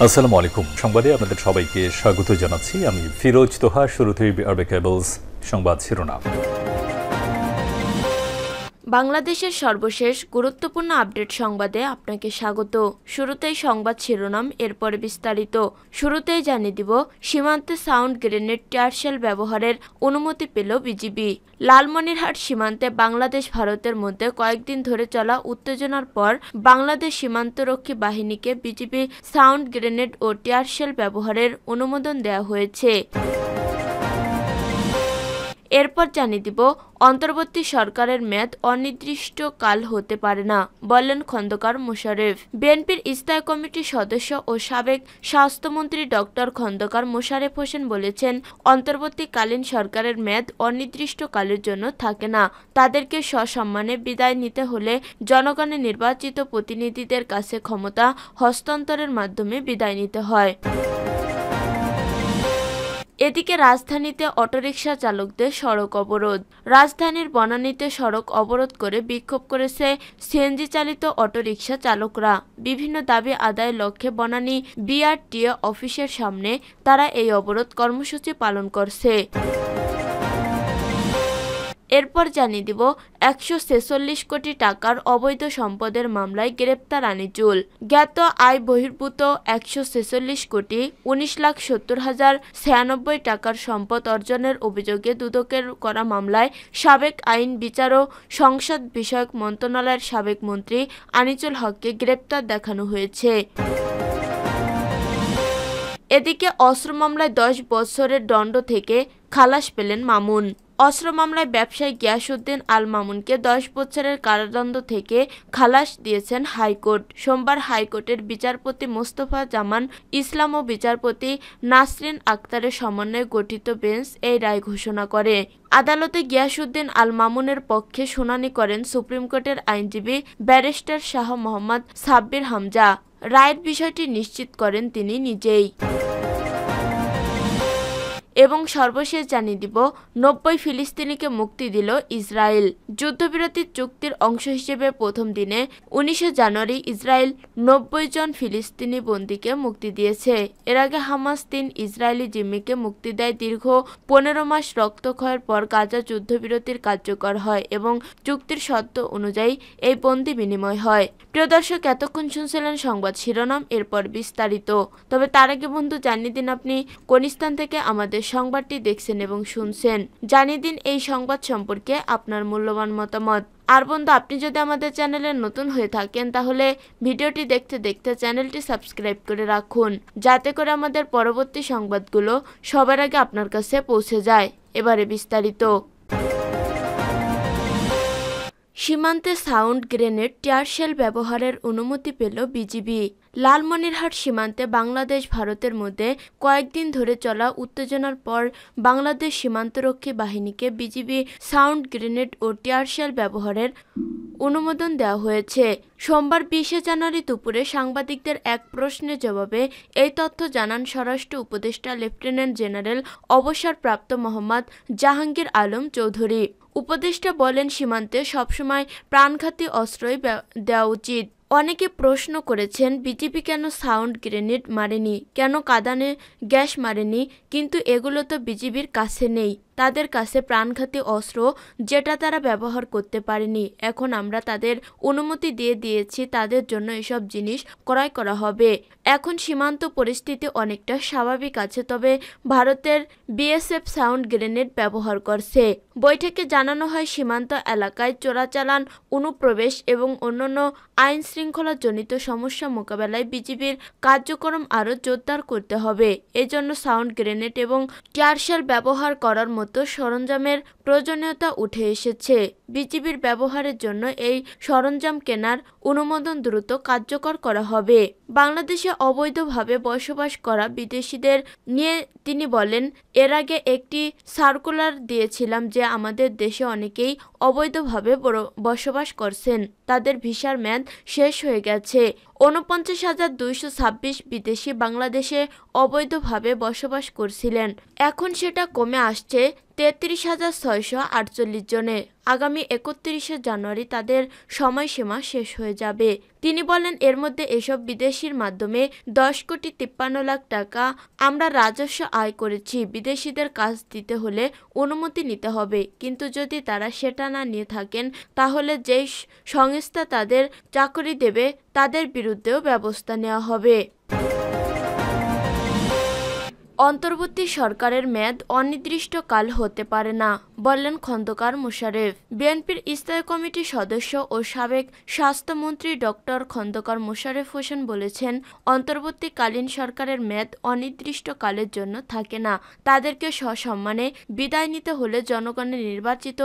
আসসালামু আলাইকুম। সংবাদে আপনাদের সবাইকে স্বাগত জানাচ্ছি। আমি ফিরোজ তোহা। শুরুতেই আরবে কেবলস সংবাদ শিরোনাম। বাংলাদেশের সর্বশেষ গুরুত্বপূর্ণ আপডেট সংবাদে আপনাকে স্বাগত। শুরুতেই সংবাদ শিরোনাম, এরপরে বিস্তারিত। শুরুতেই জানিয়ে দিব, সীমান্তে সাউন্ড গ্রেনেড টিয়ারশেল ব্যবহারের অনুমতি পেল বিজিবি। লালমনিরহাট সীমান্তে বাংলাদেশ ভারতের মধ্যে কয়েকদিন ধরে চলা উত্তেজনার পর বাংলাদেশ সীমান্তরক্ষী বাহিনীকে বিজিবি সাউন্ড গ্রেনেড ও টিয়ারশেল ব্যবহারের অনুমোদন দেওয়া হয়েছে। এরপর জানিয়ে দিব, অন্তর্বর্তী সরকারের মেয়াদ অনির্দিষ্টকাল হতে পারে না, বললেন খন্দকার মোশারেফ। বিএনপির স্থায়ী কমিটির সদস্য ও সাবেক স্বাস্থ্যমন্ত্রী ডক্টর খন্দকার মোশারেফ হোসেন বলেছেন, অন্তর্বর্তীকালীন সরকারের মেয়াদ অনির্দিষ্টকালের জন্য থাকে না। তাদেরকে সসম্মানে বিদায় নিতে হলে জনগণের নির্বাচিত প্রতিনিধিদের কাছে ক্ষমতা হস্তান্তরের মাধ্যমে বিদায় নিতে হয়। এদিকে রাজধানীতে অটোরিকশা চালকদের সড়ক অবরোধ। রাজধানীর বনানীতে সড়ক অবরোধ করে বিক্ষোভ করেছে সিএনজি চালিত অটোরিকশা চালকরা। বিভিন্ন দাবি আদায়ের লক্ষ্যে বনানী বিআরটিএ অফিসের সামনে তারা এই অবরোধ কর্মসূচি পালন করছে। এরপর জানিয়ে দিব, ১৪৬ কোটি টাকার অবৈধ সম্পদের মামলায় গ্রেপ্তার আনিজুল। জ্ঞাত আয় বহির্ভূত ১৪৬ কোটি ১৯,৭০,০৯৬ টাকার সম্পদ অর্জনের অভিযোগে দুদকের করা মামলায় সাবেক আইন বিচার ও সংসদ বিষয়ক মন্ত্রণালয়ের সাবেক মন্ত্রী আনিজুল হককে গ্রেপ্তার দেখানো হয়েছে। এদিকে অস্ত্র মামলায় ১০ বছরের দণ্ড থেকে খালাস পেলেন মামুন। অস্ত্র মামলায় ব্যবসায়ী গিয়াসউদ্দিন আল মামুনকে ১০ বছরের কারাদণ্ড থেকে খালাস দিয়েছেন হাইকোর্ট। সোমবার হাইকোর্টের বিচারপতি মোস্তফা জামান ইসলাম ও বিচারপতি নাসরিন আক্তারের সমন্বয়ে গঠিত বেঞ্চ এই রায় ঘোষণা করে। আদালতে গিয়াসউদ্দিন আল মামুনের পক্ষে শুনানি করেন সুপ্রিম কোর্টের আইনজীবী ব্যারিস্টার শাহ মোহাম্মদ সাব্বির হামজা। রায়ের বিষয়টি নিশ্চিত করেন তিনি নিজেই। এবং সর্বশেষ জানিয়ে দিব, ৯০ ফিলিস্তিনিকে মুক্তি দিল ইসরায়েল। যুদ্ধবিরতির চুক্তির অংশ হিসেবে প্রথম দিনে ১৯ জানুয়ারি ইসরায়েল ৯০ জন ফিলিস্তিনি বন্দীকে মুক্তি দিয়েছে। এর আগে হামাস ৩ ইসরায়েলি জিম্মিকে মুক্তি দেয়। দীর্ঘ ১৫ মাস রক্তক্ষয়ের পর গাজা যুদ্ধবিরতির কার্যকর হয় এবং চুক্তির শর্ত অনুযায়ী এই বন্দি বিনিময় হয়। প্রিয় দর্শক, এতক্ষণ শুনছিলেন সংবাদ শিরোনাম, এরপর বিস্তারিত। তবে তার আগে বন্ধু জানিয়ে দিন, আপনি কোন স্থান থেকে আমাদের সংবাদটি দেখছেন এবং শুনছেন। জানিয়ে দিন এই সংবাদ সম্পর্কে আপনার মূল্যবান মতামত। আর বন্ধু, আপনি যদি আমাদের চ্যানেলে নতুন হয়ে থাকেন তাহলে ভিডিওটি দেখতে দেখতে চ্যানেলটি সাবস্ক্রাইব করে রাখুন, যাতে করে আমাদের পরবর্তী সংবাদগুলো সবার আগে আপনার কাছে পৌঁছে যায়। এবারে বিস্তারিত। সীমান্তে সাউন্ড গ্রেনেড টিয়ারশেল ব্যবহারের অনুমতি পেল বিজিবি। লালমনিরহাট সীমান্তে বাংলাদেশ ভারতের মধ্যে কয়েকদিন ধরে চলা উত্তেজনার পর বাংলাদেশ সীমান্তরক্ষী বাহিনীকে বিজিবি সাউন্ড গ্রেনেড ও টিয়ারশেল ব্যবহারের অনুমোদন দেওয়া হয়েছে। সোমবার ২০ জানুয়ারি দুপুরে সাংবাদিকদের এক প্রশ্নের জবাবে এই তথ্য জানান স্বরাষ্ট্র উপদেষ্টা লেফটেন্যান্ট জেনারেল অবসরপ্রাপ্ত মোহাম্মদ জাহাঙ্গীর আলম চৌধুরী। উপদেষ্টা বলেন, সীমান্তে সবসময় প্রাণঘাতী অস্ত্রই দেওয়া উচিত। অনেকে প্রশ্ন করেছেন, বিজিবি কেন সাউন্ড গ্রেনেড মারেনি, কেন কাঁদানে গ্যাস মারেনি, কিন্তু এগুলো তো বিজিবির কাছে নেই। তাদের কাছে প্রাণঘাতী অস্ত্র যেটা তারা ব্যবহার করতে পারেনি। এখন আমরা তাদের অনুমতি দিয়ে দিয়েছি, তাদের জন্য এসব জিনিস ক্রয় করা হবে। এখন সীমান্ত পরিস্থিতি অনেকটা স্বাভাবিক আছে, তবে ভারতের বিএসএফ সাউন্ড গ্রেনেড ব্যবহার করছে। বৈঠকে জানানো হয়, সীমান্ত এলাকায় চোরাচালান, অনুপ্রবেশ এবং অন্যান্য আইন শৃঙ্খলাজনিত সমস্যা মোকাবেলায় বিজিবির কার্যক্রম আরও জোরদার করতে হবে। এজন্য সাউন্ড গ্রেনেড এবং টিয়ারশেল ব্যবহার করার মতো সরঞ্জামের প্রয়োজনীয়তা উঠে এসেছে। বিজিবির ব্যবহারের জন্য এই সরঞ্জাম কেনার অনুমোদন দ্রুত কার্যকর করা হবে। বাংলাদেশে অবৈধভাবে বসবাস করা বিদেশিদের নিয়ে তিনি বলেন, এর আগে একটি সার্কুলার দিয়েছিলাম যে আমাদের দেশে অনেকেই অবৈধভাবে বসবাস করছেন, তাদের ভিসার মেয়াদ শেষ হয়ে গেছে। ৪৯,২২৬ বিদেশি বাংলাদেশে অবৈধভাবে বসবাস করছিলেন, এখন সেটা কমে আসছে 33,648 জনে। আগামী 31শে জানুয়ারি তাদের সময়সীমা শেষ হয়ে যাবে। তিনি বলেন, এর মধ্যে এসব বিদেশির মাধ্যমে 10,53,00,000 টাকা আমরা রাজস্ব আয় করেছি। বিদেশিদের কাজ দিতে হলে অনুমতি নিতে হবে, কিন্তু যদি তারা সেটা না নিয়ে থাকেন তাহলে যেই সংস্থা তাদের চাকরি দেবে তাদের বিরুদ্ধেও ব্যবস্থা নেওয়া হবে। অন্তর্বর্তী সরকারের মেয়াদ অনির্দিষ্টকাল হতে পারে না, বললেন খন্দকার মোশারেফ। বিএনপির স্থায়ী কমিটির সদস্য ও সাবেক স্বাস্থ্যমন্ত্রী ডক্টর খন্দকার মোশারেফ হোসেন বলেছেন, অন্তর্বর্তীকালীন সরকারের মেয়াদ অনির্দিষ্টকালের জন্য থাকে না। তাদেরকে সসম্মানে বিদায় নিতে হলে জনগণের নির্বাচিত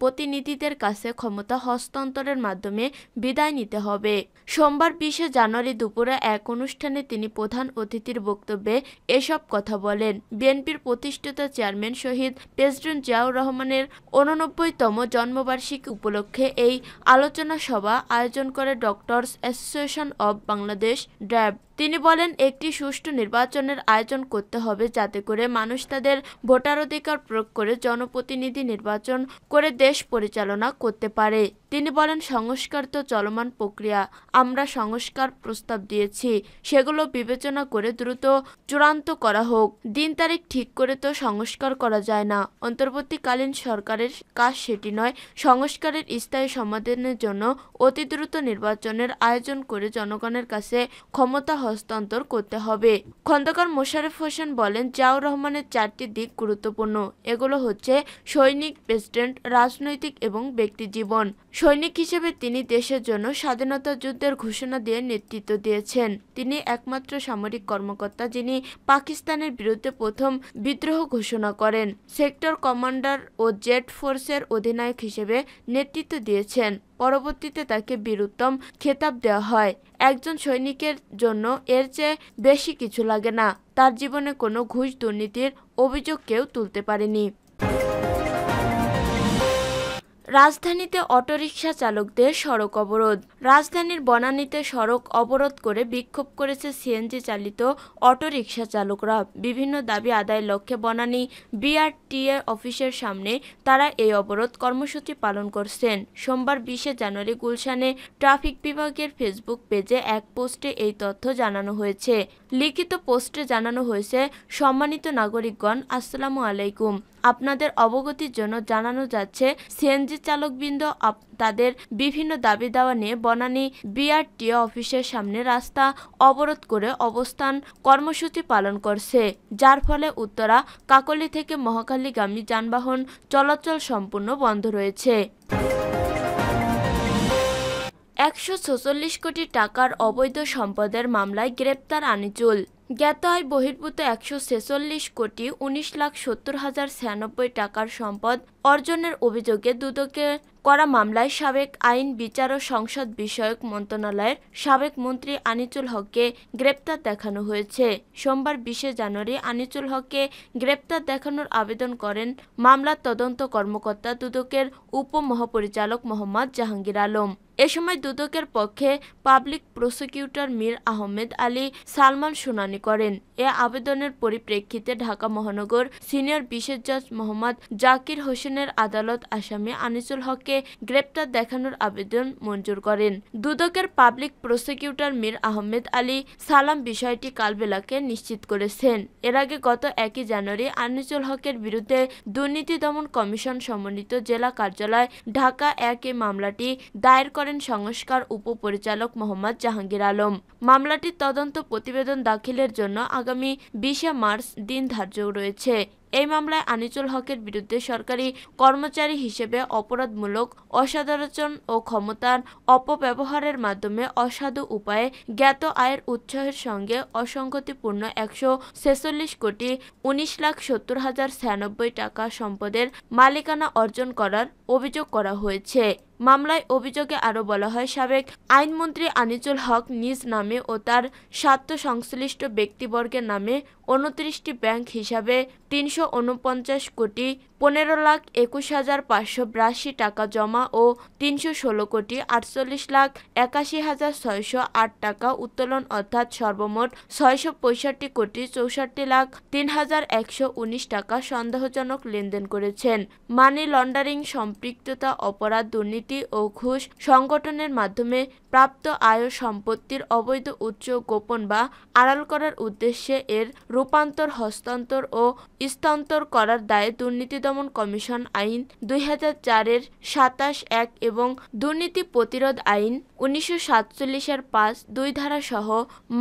প্রতিনিধিদের কাছে ক্ষমতা হস্তান্তরের মাধ্যমে বিদায় নিতে হবে। সোমবার 20শে জানুয়ারি দুপুরে এক অনুষ্ঠানে তিনি প্রধান অতিথির বক্তব্যে এসব কথা বলেন। বিএনপির প্রতিষ্ঠাতা চেয়ারম্যান শহীদ প্রেসিডেন্ট জিয়াউর রহমানের 89তম জন্মবার্ষিকী উপলক্ষে এই আলোচনা সভা আয়োজন করে ডক্টরস অ্যাসোসিয়েশন অব বাংলাদেশ ড্যাব। তিনি বলেন, একটি সুষ্ঠু নির্বাচনের আয়োজন করতে হবে যাতে করে মানুষ তাদের ভোটাধিকার প্রয়োগ করে জনপ্রতিনিধি নির্বাচন করে দেশ পরিচালনা করতে পারে। তিনি বলেন, সংস্কার তো চলমান প্রক্রিয়া। আমরা সংস্কার প্রস্তাব দিয়েছি, সেগুলো বিবেচনা করে দ্রুত চূড়ান্ত করা হোক। দিন তারিখ ঠিক করে তো সংস্কার করা যায় না। অন্তর্বর্তীকালীন সরকারের কাজ সেটি নয়। সংস্কারের স্থায়ী সমাধানের জন্য অতি দ্রুত নির্বাচনের আয়োজন করে জনগণের কাছে ক্ষমতা হস্তান্তর করতে হবে। খন্দকার মোশারেফ হোসেন বলেন, জিয়াউর রহমানের 4টি দিক গুরুত্বপূর্ণ। এগুলো হচ্ছে সৈনিক, প্রেসিডেন্ট, রাজনৈতিক এবং ব্যক্তি জীবন। সৈনিক হিসেবে তিনি দেশের জন্য স্বাধীনতা যুদ্ধের ঘোষণা দিয়ে নেতৃত্ব দিয়েছেন। তিনি একমাত্র সামরিক কর্মকর্তা যিনি পাকিস্তানের বিরুদ্ধে প্রথম বিদ্রোহ ঘোষণা করেন। সেক্টর কমান্ডার ও জেট ফোর্সের অধিনায়ক হিসেবে নেতৃত্ব দিয়েছেন। পরবর্তীতে তাকে বীরোত্তম খেতাব দেওয়া হয়। একজন সৈনিকের জন্য এর চেয়ে বেশি কিছু লাগে না। তার জীবনে কোনো ঘুষ দুর্নীতির অভিযোগ কেউ তুলতে পারেনি। রাজধানীতে অটোরিকশা চালকদের সড়ক অবরোধ। রাজধানীর বনানীতে সড়ক অবরোধ করে বিক্ষোভ করেছে সিএনজি চালিত অটোরিকশা চালকরা। বিভিন্ন দাবি আদায়ের লক্ষ্যে বনানী বিআরটিএ অফিসের সামনে তারা এই অবরোধ কর্মসূচি পালন করছেন। সোমবার 20শে জানুয়ারি গুলশানে ট্রাফিক বিভাগের ফেসবুক পেজে এক পোস্টে এই তথ্য জানানো হয়েছে। লিখিত পোস্টে জানানো হয়েছে, সম্মানিত নাগরিকগণ, আসসালামু আলাইকুম। আপনাদের অবগতির জন্য জানানো যাচ্ছে, সিএনজি চালকবৃন্দ তাদের বিভিন্ন দাবি দাওয়া নিয়ে বনানী বিআরটিএ অফিসের সামনে রাস্তা অবরোধ করে অবস্থান কর্মসূচি পালন করছে, যার ফলে উত্তরা কাকলী থেকে মহাখালীগামী যানবাহন চলাচল সম্পূর্ণ বন্ধ রয়েছে। 146 কোটি টাকার অবৈধ সম্পদের মামলায় গ্রেপ্তার আনিচুল। জ্ঞাত আয় বহির্ভূত 146 কোটি 19,70,096 টাকার সম্পদ অর্জনের অভিযোগে দুদকে করা মামলায় সাবেক আইন, বিচার ও সংসদ বিষয়ক মন্ত্রণালয়ের সাবেক মন্ত্রী আনিচুল হককে গ্রেপ্তার দেখানো হয়েছে। সোমবার 20শে জানুয়ারি আনিচুল হককে গ্রেপ্তার দেখানোর আবেদন করেন মামলার তদন্ত কর্মকর্তা দুদকের উপমহাপরিচালক মোহাম্মদ জাহাঙ্গীর আলম। এ সময় দুদকের পক্ষে পাবলিক প্রসিকিউটর মীর আহমেদ আলী সালমান শুনানি করেন। এ আবেদনের পরিপ্রেক্ষিতে ঢাকা মহানগর সিনিয়র বিশেষ জজ মোহাম্মদ জাকির হোসেনের আদালত আসামি আনিসুল হককে গ্রেপ্তার দেখানোর আবেদন মঞ্জুর করেন। দুদকের পাবলিক প্রসিকিউটর মীর আহমেদ আলী সালাম বিষয়টি কালবেলাকে নিশ্চিত করেছেন। এর আগে গত 1 জানুয়ারি আনিসুল হকের বিরুদ্ধে দুর্নীতি দমন কমিশন সমন্বিত জেলা কার্যালয় ঢাকা 1 এ মামলাটি দায়ের করেন সংস্কার উপপরিচালক মোহাম্মদ জাহাঙ্গীর আলম। মামলাটির তদন্ত প্রতিবেদন দাখিলের জন্য আগামী 20শে মার্চ দিন ধার্য রয়েছে। এই মামলায় আনিসুল হকের বিরুদ্ধে সরকারি কর্মচারী হিসেবে অপরাধমূলক অসদাচরণ ও ক্ষমতার অপব্যবহারের মাধ্যমে অসাধু উপায়ে জ্ঞাত আয়ের উৎসের সঙ্গে অসঙ্গতিপূর্ণ 146 কোটি 19,70,096 টাকা সম্পদের মালিকানা অর্জন করার অভিযোগ করা হয়েছে। মামলায় অভিযোগে আরও বলা হয়, সাবেক আইনমন্ত্রী আনিসুল হক নিজ নামে ও তার স্বার্থ সংশ্লিষ্ট ব্যক্তিবর্গের নামে 29টি ব্যাংক হিসাবে 349 কোটি 15,21,582 টাকা জমা ও 316 কোটি 48,81,608 টাকা উত্তোলন অর্থাৎ সর্বমোট 665 কোটি 64,03,119 টাকা সন্দেহজনক লেনদেন করেছেন। মানি লন্ডারিং, সম্পৃক্ততা, অপরাধ, দুর্নীতি ও ঘুষ সংগঠনের মাধ্যমে প্রাপ্ত আয় ও সম্পত্তির অবৈধ উৎস গোপন বা আড়াল করার উদ্দেশ্যে এর রূপান্তর, হস্তান্তর ও স্থানান্তর করার দায়ে দুর্নীতি দমন কমিশন আইন 2004-এর 27(1) এবং দুর্নীতি প্রতিরোধ আইন 1947-এর 5(2) ধারা সহ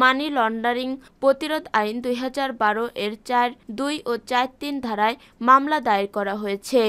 মানি লন্ডারিং প্রতিরোধ আইন 2012-এর 4(2) ও 4(3) ধারায় মামলা দায়ের করা হয়েছে।